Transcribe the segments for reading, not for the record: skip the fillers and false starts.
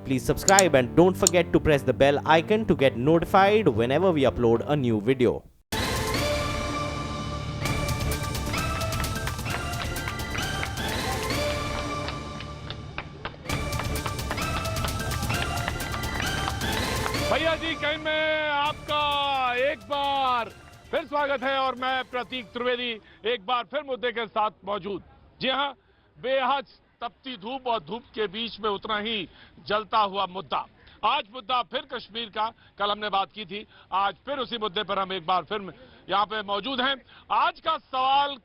Please subscribe and don't forget to press the bell icon to get notified whenever we upload a new video. भैया जी can में आपका एक बार फिर स्वागत है और मैं प्रतीक त्रिवेदी एक बार फिर मुद्दे के साथ मौजूद। जी हां, बेहद तपती धूप और धूप के बीच में उतना ही जलता हुआ मुद्दा। आज मुद्दा फिर कश्मीर का, कल हमने बात की थी, आज फिर उसी मुद्दे पर हम एक बार फिर यहां पे मौजूद हैं। आज का सवाल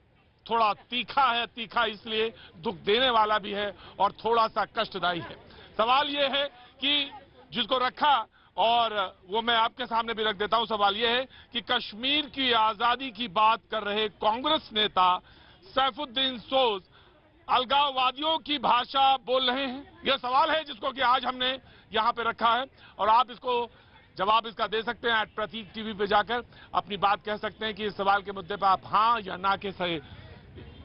थोड़ा तीखा है, तीखा इसलिए दुख देने वाला भी है और थोड़ा सा कष्टदायी है। सवाल यह है कि जिसको रखा और वो मैं आपके सामने भी रख देता हूं। सवाल यह है कि कश्मीर की आजादी की बात कर रहे कांग्रेस नेता सैफुद्दीन सोज अलगाववादियों की भाषा बोल रहे हैं। यह सवाल है जिसको कि आज हमने यहां पे रखा है और आप इसको जवाब इसका दे सकते हैं। प्रतीक टीवी पे जाकर अपनी बात कह सकते हैं कि इस सवाल के मुद्दे पर आप हां या ना के सही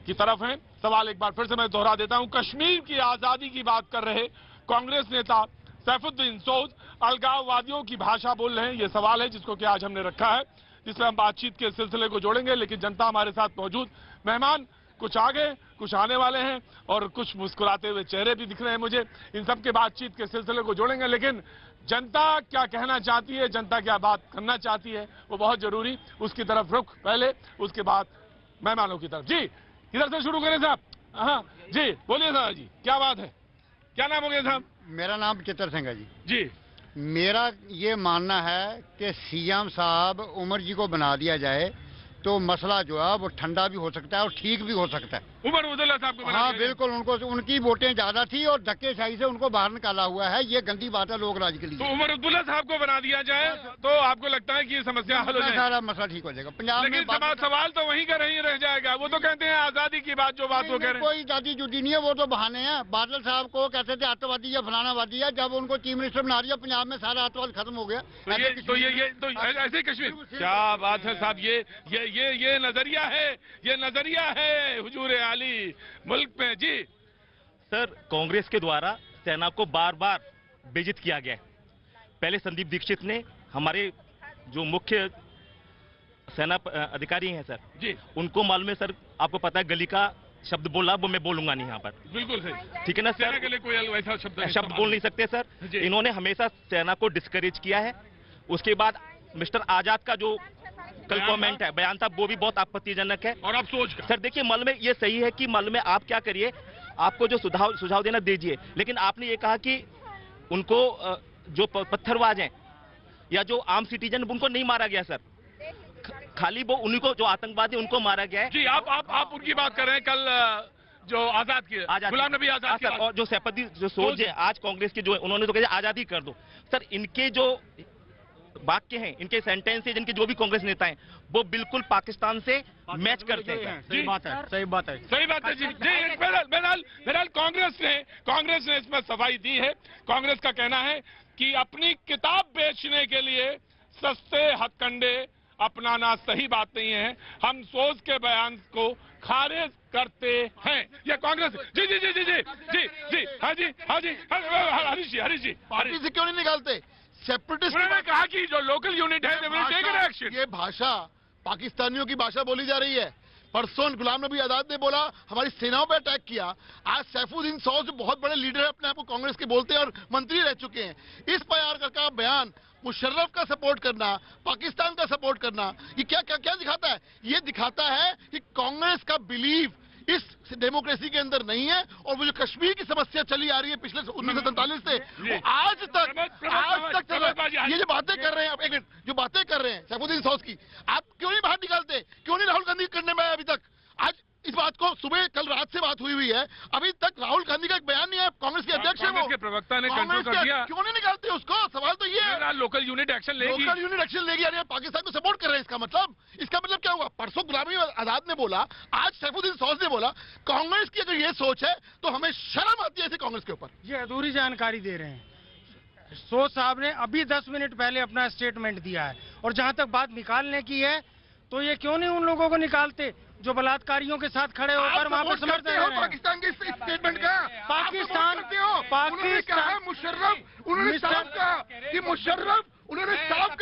की तरफ हैं। सवाल एक बार फिर से मैं दोहरा देता हूं। कश्मीर की आजादी की बात कर रहे कांग्रेस नेता सैफुद्दीन सोज अलगाववादियों की भाषा बोल रहे हैं। यह सवाल है जिसको कि आज हमने रखा है, जिसमें हम बातचीत के सिलसिले को जोड़ेंगे। लेकिन जनता हमारे साथ मौजूद, मेहमान कुछ आगे कुछ आने वाले हैं और कुछ मुस्कुराते हुए चेहरे भी दिख रहे हैं मुझे। इन सब के बातचीत के सिलसिले को जोड़ेंगे। लेकिन जनता क्या कहना चाहती है, जनता क्या बात करना चाहती है, वो बहुत जरूरी, उसकी तरफ रुख पहले, उसके बाद मेहमानों की तरफ। जी इधर से शुरू करें साहब। हाँ जी बोलिए साहब जी, क्या बात है, क्या नाम हो गया साहब? मेरा नाम चित्र सिंह है जी। जी मेरा ये मानना है कि सीएम साहब उमर जी को बना दिया जाए तो मसला जो है वो ठंडा भी हो सकता है और ठीक भी हो सकता है। उमर अब्दुल्ला साहब को बना हाँ दिया बिल्कुल, उनको उनकी वोटें ज्यादा थी और धक्केशाही से उनको बाहर निकाला हुआ है। ये गंदी बात है लोग राज के तो लिए। उमर अब्दुल्ला साहब को बना दिया जाए तो आपको लगता है कि ये समस्या हल हो जाएगी? सारा मसला ठीक हो जाएगा पंजाब में। लेकिन सवाल तो वहीं का नहीं रह जाएगा। वो तो कहते हैं आजादी की बात, जो बात वो कह रहे हैं। कोई जाति जुदी नहीं है, वो तो बहाने हैं। बादल साहब को कहते थे आतंकवादी या फलानावादी है, जब उनको चीफ मिनिस्टर बना दिया पंजाब में सारा आतंकवाद खत्म हो गया। तो ऐसे ही कश्मीर, क्या बात है साहब। ये नजरिया है, ये नजरिया है हुजूर आली मुल्क में। जी सर, कांग्रेस के द्वारा सेना को बार बार बेइज्जत किया गया है। पहले संदीप दीक्षित ने, हमारे जो मुख्य सेना अधिकारी हैं सर जी, उनको मालूम है सर, आपको पता है गली का शब्द बोला वो मैं बोलूंगा नहीं यहाँ पर। बिल्कुल सही, ठीक है ना सेना सर, के लिए कोई वैसा शब्द बोल नहीं सकते सर। जी। इन्होंने हमेशा सेना को डिस्करेज किया है। उसके बाद मिस्टर आजाद का जो कल कमेंट है, बयान था, वो भी बहुत आपत्तिजनक है। और अब सोच का सर देखिए, मालूम है ये सही है कि मालूम है आप क्या करिए, आपको जो सुझाव देना दीजिए, लेकिन आपने ये कहा कि उनको जो पत्थरबाज हैं या जो आम सिटीजन, उनको नहीं मारा गया सर, खाली वो उन्हीं को, जो आतंकवादी उनको मारा गया है। जी, आप उनकी बात कर रहे हैं। कल जो आजाद की, गुलाम नबी आजाद की, और जो सैफुद्दीन जो सोच है आज कांग्रेस के, जो उन्होंने तो कहा आजादी कर दो। सर इनके जो वाक्य हैं, इनके सेंटेंस, जिनके जो भी कांग्रेस नेता हैं, वो बिल्कुल पाकिस्तान से मैच करते हैं। सही बात है, सही बात है, सही बात है जी। बहरहाल कांग्रेस ने इसमें सफाई दी है। कांग्रेस का कहना है कि अपनी किताब बेचने के लिए सस्ते हथकंडे अपनाना सही बात नहीं है। हम सोच के बयान को खारिज करते हैं। ये कांग्रेस। जी जी जी जी जी जी जी हाँ जी हाँ जी हरीश जी पार्टी से क्यों नहीं निकालते? सेपरेटिस्ट उन्होंने कहा कि जो लोकल यूनिट है, they will take an action। ये भाषा पाकिस्तानियों की भाषा बोली जा रही है। परसों गुलाम नबी आजाद ने बोला हमारी सेनाओं पर अटैक किया। आज सैफुद्दीन सोज बहुत बड़े लीडर है, अपने आप को कांग्रेस के बोलते हैं और मंत्री रह चुके हैं। इस प्रकार का बयान, मुशर्रफ का सपोर्ट करना, पाकिस्तान का सपोर्ट करना, ये क्या क्या क्या दिखाता है? ये दिखाता है कि कांग्रेस का बिलीव इस डेमोक्रेसी के अंदर नहीं है। और वो जो कश्मीर की समस्या चली आ रही है पिछले 1947 से, वो आज तक चल रहा है। ये जो बातें कर रहे हैं, एक मिनट, जो बातें कर रहे हैं सैफुद्दीन सोज की, आप क्यों नहीं बाहर निकालते? क्यों नहीं राहुल गांधी करने में आए अभी तक? आज इस बात को सुबह कल रात से बात हुई है, अभी तक राहुल गांधी का एक बयान नहीं है। कांग्रेस के अध्यक्ष है, वो के प्रवक्ता ने कंट्रोल कर दिया। क्यों नहीं निकालते उसको? सवाल तो ये है। लोकल यूनिट एक्शन लेगी, लोकल यूनिट एक्शन लेगी, यानी पाकिस्तान को सपोर्ट कर रहे हैं। इसका मतलब क्या हुआ? परसों गुलाम नबी आजाद ने बोला, आज सैफुद्दीन सोज ने बोला। कांग्रेस की अगर ये सोच है तो हमें शर्म आती है ऐसे कांग्रेस के ऊपर। ये अधूरी जानकारी दे रहे हैं। सोज साहब ने अभी 10 मिनट पहले अपना स्टेटमेंट दिया है। और जहां तक बात निकालने की है, तो ये क्यों नहीं उन लोगों को निकालते जो बलात्कारियों के साथ खड़े होकर वहां पर समर्थन दे रहे हैं? पाकिस्तान के स्टेटमेंट का पाकिस्तान मुशर्रफ कि मुशर्रफ, उन्होंने साफ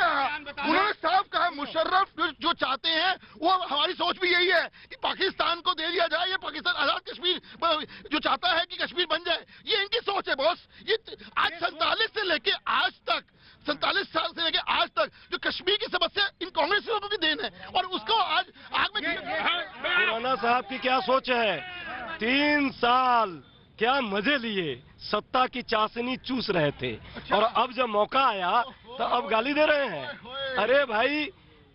कहा मुशर्रफ जो चाहते हैं वो हमारी सोच भी यही है कि पाकिस्तान को दे दिया जाए, ये पाकिस्तान आजाद कश्मीर जो चाहता है कि कश्मीर बन जाए, ये इनकी सोच है बॉस। ये आज 47 से लेके आज तक, 47 साल से लेके आज तक जो कश्मीर की समस्या इन कांग्रेस लोगों की देन है, और उसको आज आग में खुराना साहब की क्या सोच है? 3 साल क्या मजे लिए, सत्ता की चाशनी चूस रहे थे, और अब जब मौका आया तो अब गाली दे रहे हैं। अरे भाई,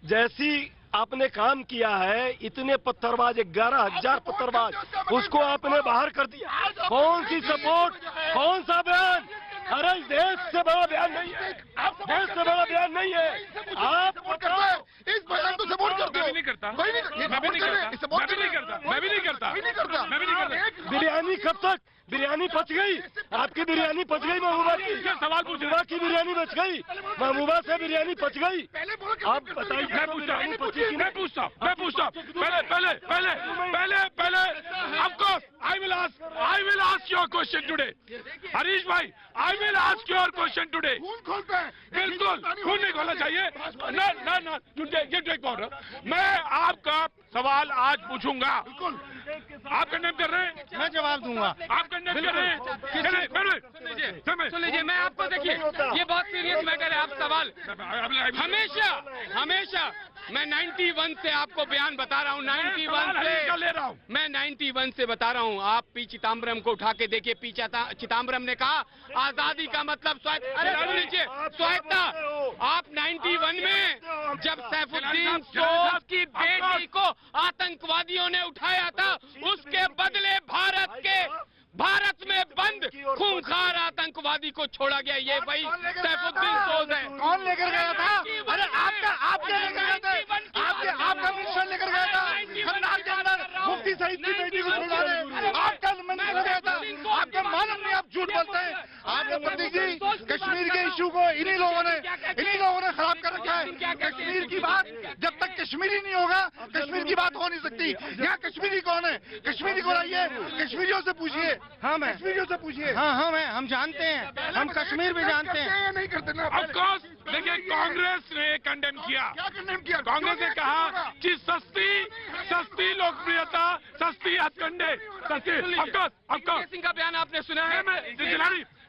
जैसी आपने काम किया है, इतने पत्थरबाज, 11,000 पत्थरबाज, उसको आपने बाहर कर दिया। कौन सी सपोर्ट, कौन सा बयान? अरे इस देश से बड़ा बयान नहीं है, देश से बड़ा बयान नहीं है। आप बताओ, इस बयान को सपोर्ट करते हो? मैं भी नहीं करता, मैं भी नहीं करता। बिरयानी कब तक? बिरयानी पच गई, आपकी बिरयानी पच गई महबूबा की। सवाल पूछ महबूबा की बिरयानी बच गई, महबूबा से बिरयानी पच गई। आप बताइए, मैं पूछता पहले of course I will ask your question today. Harish भाई, I will ask your question today. बिल्कुल खून नहीं खोलना चाहिए ना। मैं आपका सवाल आज पूछूंगा, आप कंडेम कर रहे हैं? मैं जवाब दूंगा। आप कंडेम कर रहे हैं? सुन लीजिए, मैं आपको, देखिए ये बहुत सीरियस मैटर है। आप सवाल हमेशा मैं 91 से आपको बयान बता रहा हूँ, 91 से ले रहा हूँ। मैं 91 से बता रहा हूँ। आप पी चिदम्बरम को उठा के देखिए। पी चिदम्बरम ने कहा आजादी का मतलब स्वायत्ता। अरे सुन लीजिए, स्वायत्ता। आप 91 में जब सैफुद्दीन सोज की बेटी को आतंकवादियों ने उठाया था, उसके बदले भारत में बंद खूंखार आतंकवादी को छोड़ा गया। ये भाई सैफुद्दीन सोज है। कौन लेकर गया था? अरे आपके लेकर गया था, आपका मिनिस्टर लेकर गया था खन्नाल के अंदर मुफ्ती सईद की बेटी को छुड़ाने। आपका मिनिस्टर गया था, आपका मालूम नहीं, आप झूठ बोलते हैं। आपने प्रतीक जी, कश्मीर के इशू को इन्हीं लोगों ने खराब कर रखा है। कश्मीर की बात जब तक कश्मीरी नहीं होगा, कश्मीर की बात हो नहीं सकती। यहाँ कश्मीरी कौन है? कश्मीरी को लाइए, कश्मीरियों से पूछिए। कश्मीरियों से पूछिए। हम जानते हैं, हम कश्मीर भी जानते हैं। नहीं करते ना। ऑफ कोर्स, देखिए कांग्रेस ने कंडेम किया। क्या कंडेम किया? कांग्रेस ने कहा कि सस्ती लोकप्रियता, सस्ती हथकंडे, सिंह का बयान आपने सुना है?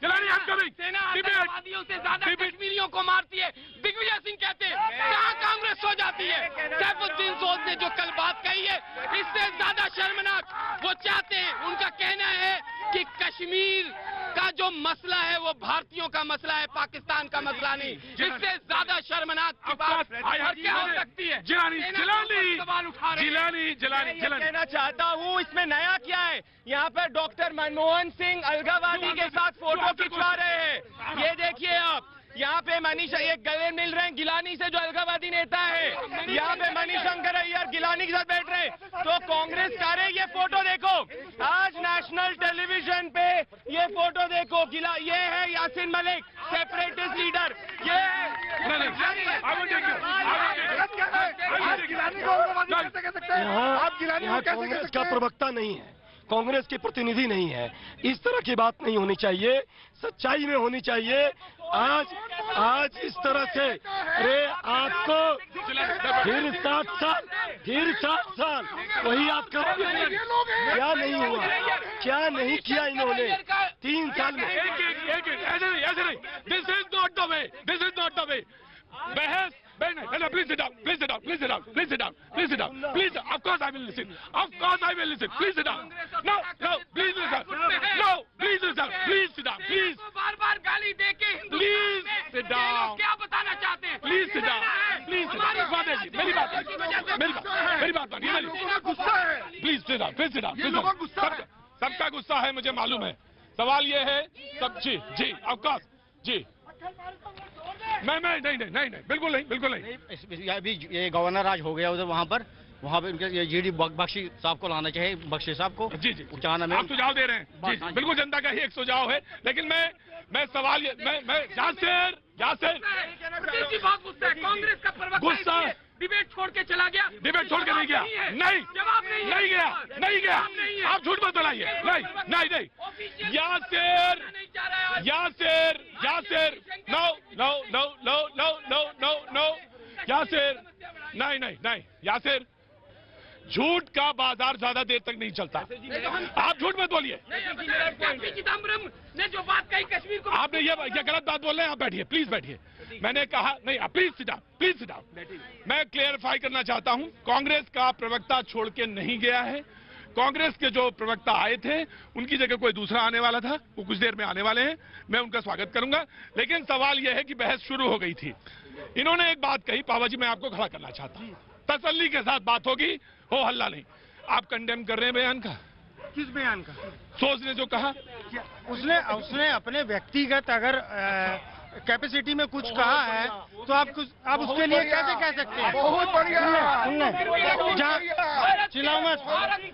सेना आतंकवादियों से ज्यादा कश्मीरियों को मारती है, दिग्विजय सिंह कहते हैं। कहाँ कांग्रेस सो जाती है? सैफुद्दीन सोज ने जो कल बात कही है, इससे ज्यादा शर्मनाक वो चाहते हैं। उनका कहना है कि कश्मीर का जो मसला है वो भारतीयों का मसला है, पाकिस्तान का मसला नहीं। इससे ज्यादा शर्मनाक की बात क्या हो सकती है? जिलानी कहना चाहता हूँ, इसमें नया क्या है? यहाँ पर डॉक्टर मनमोहन सिंह अलगावादी के साथ फोटो खिंचवा रहे हैं। ये देखिए आप, यहाँ पे मनीषा एक गले मिल रहे हैं गिलानी से, जो अलगावादी नेता है। यहाँ पे मणिशंकर अय्यर गिलानी के साथ बैठ रहे हैं। तो कांग्रेस कह रहे, ये फोटो देखो, आज नेशनल टेलीविजन पे ये फोटो देखो। ये है यासिन मलिक, सेपरेटिस्ट लीडर। ये यहाँ कांग्रेस का प्रवक्ता नहीं है, कांग्रेस के प्रतिनिधि नहीं है। इस तरह की बात नहीं होनी चाहिए, सच्चाई में होनी चाहिए। आज इस तरह से, अरे आपको फिर 7 साल वही आप करोगे? क्या नहीं हुआ, क्या नहीं किया इन्होंने 3 साल में? ऐसे नहीं, this is not the way. बहस, please sit down. Please, of course I will listen. Please sit down. No, please listen. Please sit down. Please. बार गाली दे के Please sit down. क्या बताना चाहते हैं? Please sit down. Please sit down. मेरी बात गुस्सा है। Please sit down. ये लोगों का गुस्सा है। सबका गुस्सा है, मुझे मालूम है। सवाल ये है, सब जी of course जी। नहीं, बिल्कुल नहीं। अभी ये गवर्नर आज हो गया उधर, वहाँ पर उनके जीडी बख्शी साहब को लाना चाहिए, बख्शी साहब को। जी आप सुझाव दे रहे हैं। जी, बिल्कुल जनता का ही एक सुझाव है, लेकिन मैं सवाल मैं यासिर बहुत गुस्सा है। कांग्रेस का प्रवक्ता डिबेट छोड़ के चला गया। डिबेट छोड़ के नहीं गया, जवाब नहीं गया। आप झूठ मत बोलाइए। नहीं, Yasir Yasir, no no no no no no no no, Yasir, नहीं नहीं नहीं, यासिर, झूठ का बाजार ज्यादा देर तक नहीं चलता। आप झूठ मत बोलिए। चिदम्बरम ने जो बात कही कश्मीर को, आपने ये गलत बात बोल रहे हैं। आप बैठिए, प्लीज बैठिए। मैंने कहा नहीं, आप please sit down, please sit down. मैं क्लियरिफाई करना चाहता हूं, कांग्रेस का प्रवक्ता छोड़ के नहीं गया है। कांग्रेस के जो प्रवक्ता आए थे उनकी जगह कोई दूसरा आने वाला था, वो कुछ देर में आने वाले हैं, मैं उनका स्वागत करूंगा। लेकिन सवाल यह है कि बहस शुरू हो गई थी, इन्होंने एक बात कही, पावा जी मैं आपको खड़ा करना चाहता हूं, तसल्ली के साथ बात होगी, हो हल्ला नहीं। आप कंडेम कर रहे हैं बयान का? किस बयान का? सोच ने जो कहा, उसने अपने व्यक्तिगत अगर कैपेसिटी में कुछ कहा है तो आप उसके लिए कैसे कह सकते हैं? बहुत बढ़िया। जहाँ चिल्लाओ मत,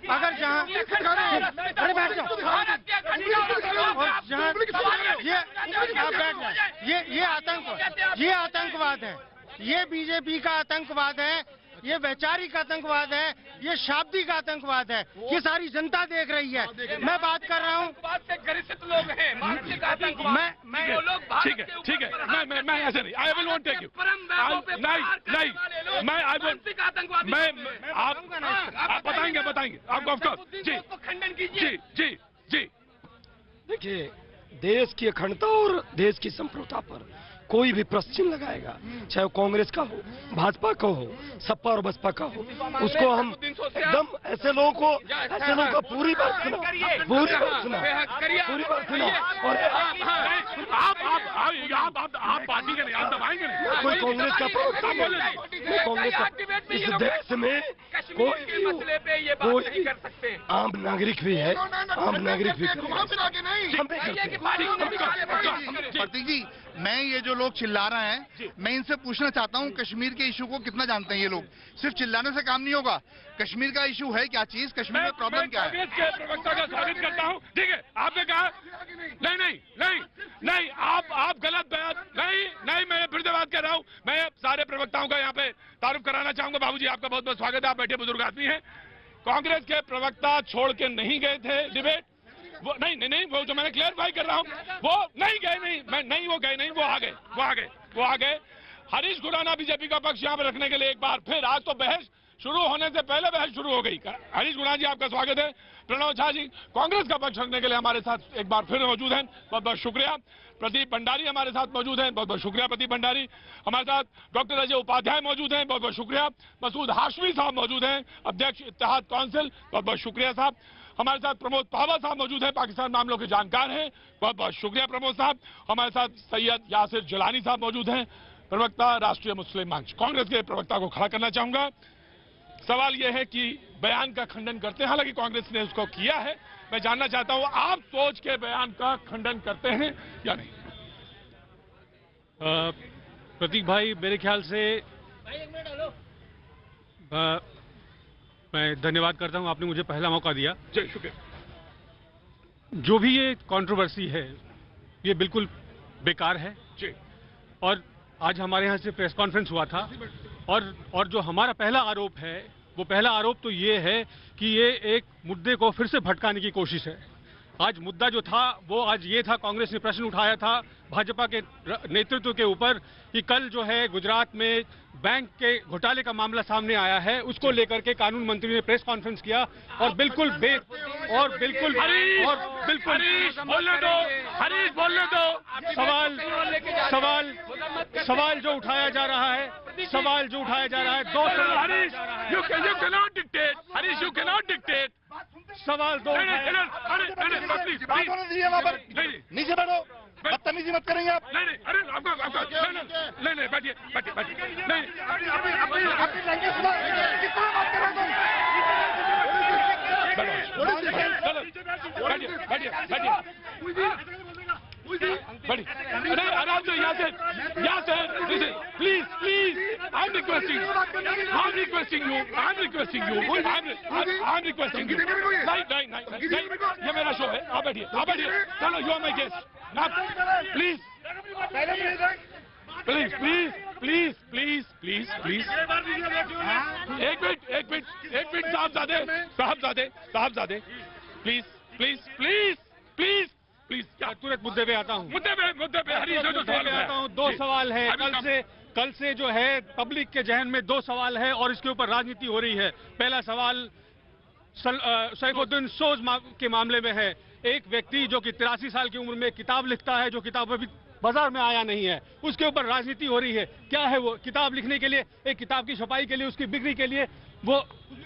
अगर जहाँ अरे बैठ जाओ, और जहाँ ये आप बैठ जाए, ये आतंकवाद है, ये बीजेपी का आतंकवाद है, ये वैचारिक आतंकवाद है, ये शाब्दिक आतंकवाद है, ये सारी जनता देख रही है। मैं बात कर रहा हूँ, गरिष्ठ लोग हैं, मानसिक आतंकवाद, मैं ठीक है ठीक है, मैं ऐसे नहीं, I will not take you, नहीं मैं आई विल, आतंकवाद, मैं आप बताएंगे आपको, ऑफ कोर्स जी, खंडन कीजिए। जी जी जी। देखिए, देश की अखंडता और देश की संप्रभुता पर कोई भी प्रश्न चिन्ह लगाएगा, चाहे वो कांग्रेस का हो, भाजपा का हो, सपा और बसपा का हो, उसको हम एकदम ऐसे लोगों को पूरी बात सुना और आप पार्टी के नहीं, आप दबाएंगे नहीं। कोई कांग्रेस का कांग्रेस का इस देश में कोई आम नागरिक भी है, आम नागरिक भी प्रतीक जी, मैं ये जो लोग चिल्ला रहे हैं, मैं इनसे पूछना चाहता हूँ, कश्मीर के इशू को कितना जानते हैं ये लोग? सिर्फ चिल्लाने से काम नहीं होगा, कश्मीर का इशू है क्या चीज, कश्मीर में प्रॉब्लम क्या है? कांग्रेस के प्रवक्ता का स्वागत करता हूँ। ठीक है, आपने कहा नहीं नहीं नहीं नहीं, आप गलत बयान, नहीं मैं फिर से बात कर रहा हूँ। मैं सारे प्रवक्ताओं का यहाँ पे तारुफ कराना चाहूंगा। बाबूजी आपका बहुत बहुत स्वागत है, आप बैठे बुजुर्ग आदमी हैं। कांग्रेस के प्रवक्ता छोड़ के नहीं गए थे डिबेट, वो नहीं, वो जो मैंने क्लियरिफाई कर रहा हूँ, वो नहीं गए, वो गए नहीं, वो आ गए। हरीश खुराना बीजेपी का पक्ष यहाँ पे रखने के लिए एक बार फिर, आज तो बहस शुरू होने से पहले बहस शुरू हो गई। हरीश खुराना जी आपका स्वागत है। प्रणव झा जी कांग्रेस का पक्ष रखने के लिए हमारे साथ एक बार फिर मौजूद हैं, बहुत बहुत शुक्रिया। प्रदीप भंडारी हमारे साथ मौजूद हैं, बहुत बहुत शुक्रिया प्रदीप भंडारी। हमारे साथ डॉक्टर अजय उपाध्याय मौजूद हैं, बहुत बहुत शुक्रिया। मसूद हाशमी साहब मौजूद हैं, अध्यक्ष इत्तेहाद काउंसिल, बहुत बहुत शुक्रिया साहब। हमारे साथ प्रमोद पावा साहब मौजूद हैं, पाकिस्तान मामलों के जानकार हैं, बहुत बहुत शुक्रिया प्रमोद साहब। हमारे साथ सैयद यासिर जिलानी साहब मौजूद हैं, प्रवक्ता राष्ट्रीय मुस्लिम मंच। कांग्रेस के प्रवक्ता को खड़ा करना चाहूंगा। सवाल यह है कि बयान का खंडन करते हैं, हालांकि कांग्रेस ने उसको किया है। मैं जानना चाहता हूं, आप सोच के बयान का खंडन करते हैं या नहीं? प्रतीक भाई, मेरे ख्याल से मैं धन्यवाद करता हूं, आपने मुझे पहला मौका दिया। जी शुक्रिया। जो भी ये कंट्रोवर्सी है, ये बिल्कुल बेकार है जी। और आज हमारे यहाँ से प्रेस कॉन्फ्रेंस हुआ था, और जो हमारा पहला आरोप है, वो पहला आरोप तो ये है कि ये एक मुद्दे को फिर से भटकाने की कोशिश है। आज मुद्दा जो था वो आज ये था, कांग्रेस ने प्रश्न उठाया था भाजपा के नेतृत्व के ऊपर कि कल जो है गुजरात में बैंक के घोटाले का मामला सामने आया है, उसको लेकर के कानून मंत्री ने प्रेस कॉन्फ्रेंस किया और बिल्कुल हरीश बोलने दो। सवाल जो उठाया जा रहा है, दो सवाल Harish, you cannot dictate, Harish, you cannot dictate। सवाल दो नीचे बैठो, बदतमीजी मत करेंगे आप। नहीं, अरे नहीं, बैठिए, नहीं, बैठिए, आराम से। Yasir, please, I'm requesting you, नहीं, ये मेरा शो है, आप बैठिए, चलो, you are my guest, please एक मिनट साहबजादे, प्लीज, क्या तुरंत मुद्दे पे आता हूँ। मुद्दे पे हरीश जो सवाल आता हूँ। दो सवाल है कल से जो है पब्लिक के जहन में दो सवाल है और इसके ऊपर राजनीति हो रही है। पहला सवाल सैफुद्दीन सोज के मामले में है। एक व्यक्ति जो कि 83 साल की उम्र में किताब लिखता है, जो किताब अभी बाजार में आया नहीं है, उसके ऊपर राजनीति हो रही है। क्या है वो? किताब लिखने के लिए, एक किताब की छपाई के लिए, उसकी बिक्री के लिए, वो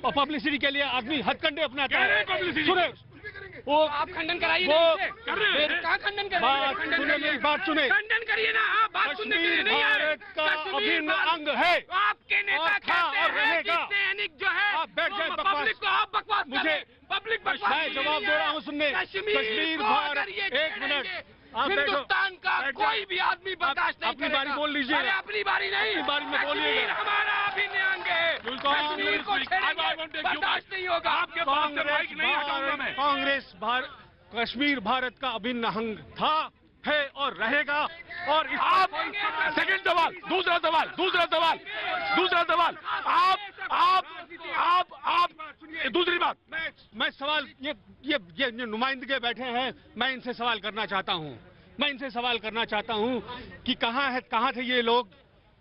पब्लिसिटी के लिए आदमी हथकंडे अपनाता है। सुने, वो आप खंडन कराइए कहाँ खंडन सुने, मेरी बात सुने। खंडन करिए ना, आप बात सुनने के लिए नहीं आए। भारत का अभिन्न अंग है आपके नेता कहते हैं कि सैनिक जो है आप बैठ जाए, पब्लिक को आप बकवास मुझे पब्लिक मैं जवाब दे रहा हूँ। सुनने, कश्मीर भारत, एक मिनट, आप हिंदुस्तान का कोई भी आदमी बर्दाश्त नहीं अपनी बारी बोल लीजिए। अरे अपनी बारी नहीं, अपनी बारी में बोलिएगा। कश्मीर हमारा अभिन्न अंग है, कश्मीर को छेड़ेंगे बर्दाश्त नहीं होगा। आपके पास से माइक नहीं हटाऊंगा मैं। कांग्रेस कश्मीर भारत का अभिन्न अंग था, है और रहेगा। और आप सेकंड सवाल, दूसरा सवाल आप दूसरी बात, मैं सवाल ये नुमाइंदगे बैठे हैं, मैं इनसे सवाल करना चाहता हूं कि कहां थे ये लोग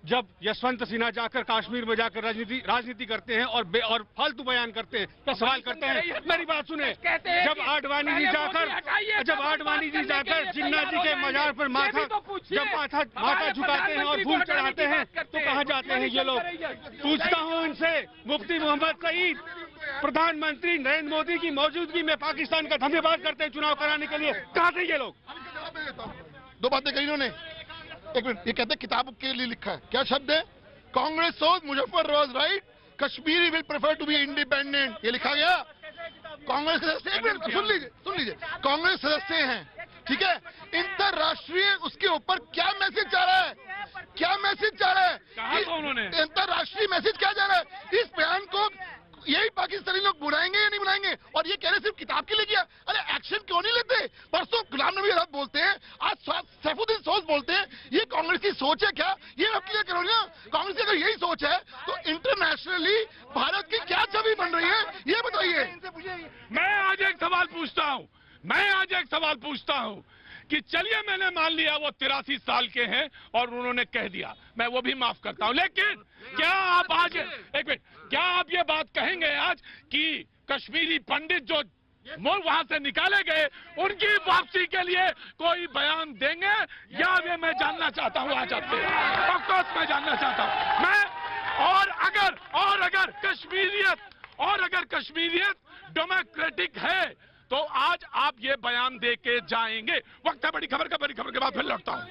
जब यशवंत सिन्हा जाकर कश्मीर में जाकर राजनीति करते हैं और फालतू बयान करते हैं, तो सवाल करते हैं। मेरी बात सुने, जब आडवाणी जी जाकर जिन्ना जी के मजार पर माथा झुकाते हैं और फूल चढ़ाते हैं, तो कहाँ जाते हैं ये लोग? पूछता हूँ इनसे, मुफ्ती मोहम्मद सईद प्रधानमंत्री नरेंद्र मोदी की मौजूदगी में पाकिस्तान का धन्यवाद करते हैं चुनाव कराने के लिए, कहाँ थे ये लोग? दो बातें कही इन्होंने। एक मिनट, ये कहते हैं किताब के लिए लिखा है, क्या शब्द है? कांग्रेस सोच Muzaffar was right, Kashmiri will prefer to be independent, ये लिखा गया। कांग्रेस सदस्य, एक मिनट सुन लीजिए, कांग्रेस सदस्य हैं, ठीक है? अंतरराष्ट्रीय उसके ऊपर क्या मैसेज जा रहा है? अंतरराष्ट्रीय मैसेज क्या जा रहा है? इस बयान को यही पाकिस्तानी लोग बुलाएंगे या नहीं बुलाएंगे? और ये कह रहे सिर्फ किताब के लिए किया। अरे एक्शन क्यों नहीं लेते? परसों गुलाम नबी आजाद बोलते हैं, आज सैफुद्दीन सोज बोलते हैं। ये कांग्रेस की सोच है क्या? ये मैं क्लियर करो ना। कांग्रेस की अगर यही सोच है तो इंटरनेशनली भारत की क्या छवि बन रही है, ये बताइए। मैं आज एक सवाल पूछता हूं कि चलिए मैंने मान लिया वो 83 साल के हैं और उन्होंने कह दिया, मैं वो भी माफ करता हूं, लेकिन क्या आप आज क्या आप ये बात कहेंगे आज कि कश्मीरी पंडित जो वहां से निकाले गए उनकी वापसी के लिए कोई बयान देंगे? या वे मैं जानना चाहता हूं आज आपसे, ऑफकोर्स मैं जानना चाहता हूं मैं। और अगर कश्मीरियत डेमोक्रेटिक है तो आज आप ये बयान दे के जाएंगे। वक्त है बड़ी खबर के बाद फिर लौटता हूं।